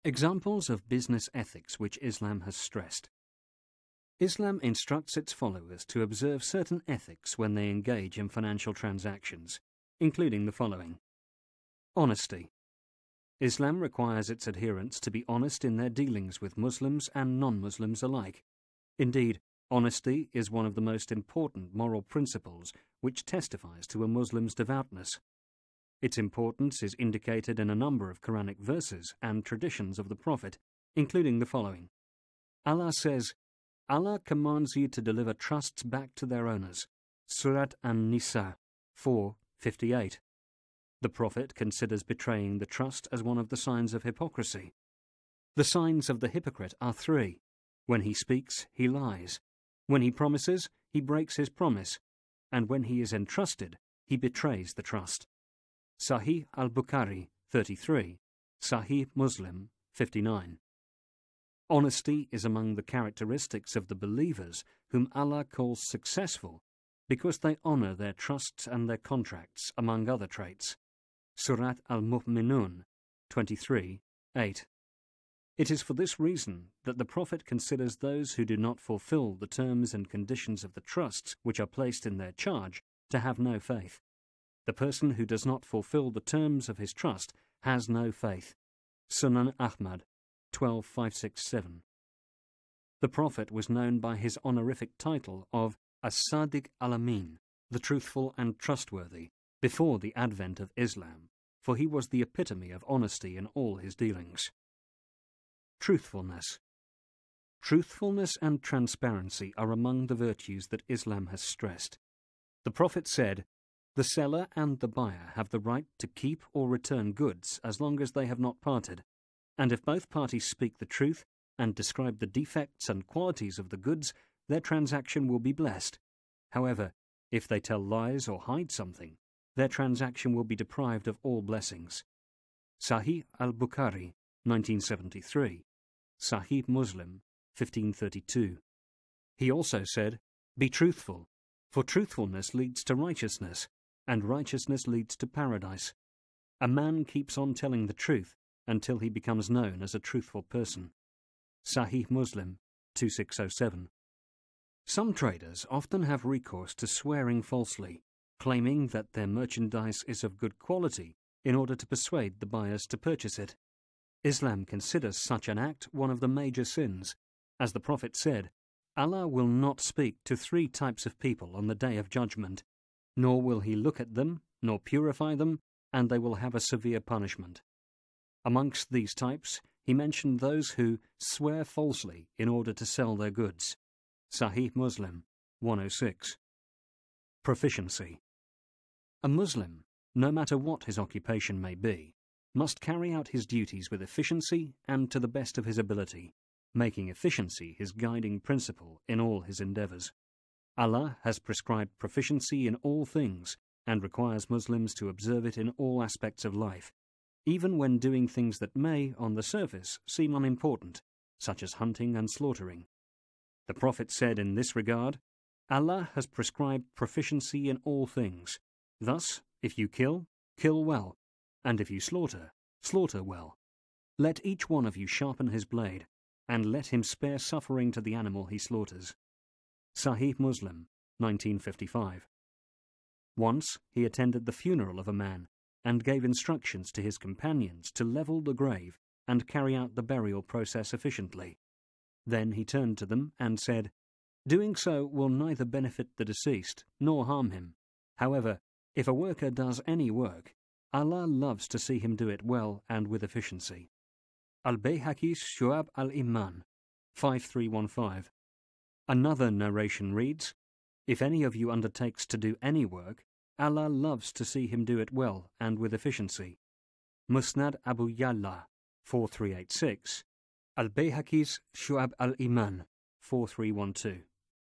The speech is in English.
Examples of business ethics which Islam has stressed. Islam instructs its followers to observe certain ethics when they engage in financial transactions, including the following. Honesty. Islam requires its adherents to be honest in their dealings with Muslims and non-Muslims alike. Indeed, honesty is one of the most important moral principles which testifies to a Muslim's devoutness. Its importance is indicated in a number of Quranic verses and traditions of the Prophet, including the following. Allah says, Allah commands you to deliver trusts back to their owners. Surat An-Nisa 4:58. The Prophet considers betraying the trust as one of the signs of hypocrisy. The signs of the hypocrite are three. When he speaks, he lies. When he promises, he breaks his promise. And when he is entrusted, he betrays the trust. Sahih al-Bukhari 33, Sahih Muslim 59. Honesty is among the characteristics of the believers whom Allah calls successful because they honor their trusts and their contracts, among other traits. Surat al-Mu'minun 23:8. It is for this reason that the Prophet considers those who do not fulfill the terms and conditions of the trusts which are placed in their charge to have no faith. The person who does not fulfill the terms of his trust has no faith. Sunan Ahmad 12:567. The Prophet was known by his honorific title of As-Sadiq al-Amin, the truthful and trustworthy, before the advent of Islam, for he was the epitome of honesty in all his dealings. Truthfulness. Truthfulness and transparency are among the virtues that Islam has stressed. The Prophet said, "The seller and the buyer have the right to keep or return goods as long as they have not parted, and if both parties speak the truth and describe the defects and qualities of the goods, their transaction will be blessed. However, if they tell lies or hide something, their transaction will be deprived of all blessings." Sahih al-Bukhari 1973, Sahih Muslim 1532. He also said, "Be truthful, for truthfulness leads to righteousness, and righteousness leads to paradise. A man keeps on telling the truth until he becomes known as a truthful person." Sahih Muslim 2607. Some traders often have recourse to swearing falsely, claiming that their merchandise is of good quality in order to persuade the buyers to purchase it. Islam considers such an act one of the major sins. As the Prophet said, Allah will not speak to three types of people on the Day of Judgment, nor will he look at them, nor purify them, and they will have a severe punishment. Amongst these types, he mentioned those who swear falsely in order to sell their goods. Sahih Muslim 106. Proficiency. A Muslim, no matter what his occupation may be, must carry out his duties with efficiency and to the best of his ability, making efficiency his guiding principle in all his endeavors. Allah has prescribed proficiency in all things and requires Muslims to observe it in all aspects of life, even when doing things that may, on the surface, seem unimportant, such as hunting and slaughtering. The Prophet said in this regard, Allah has prescribed proficiency in all things. Thus, if you kill, kill well, and if you slaughter, slaughter well. Let each one of you sharpen his blade, and let him spare suffering to the animal he slaughters. Sahih Muslim 1955. Once he attended the funeral of a man and gave instructions to his companions to level the grave and carry out the burial process efficiently. Then he turned to them and said, "Doing so will neither benefit the deceased nor harm him. However, if a worker does any work, Allah loves to see him do it well and with efficiency." Al-Bayhaqi's Shu'ab al-Iman 5315. Another narration reads, "If any of you undertakes to do any work, Allah loves to see him do it well and with efficiency." Musnad Abu Ya'la 4386, Al-Bayhaqi's Shu'ab al-Iman 4312.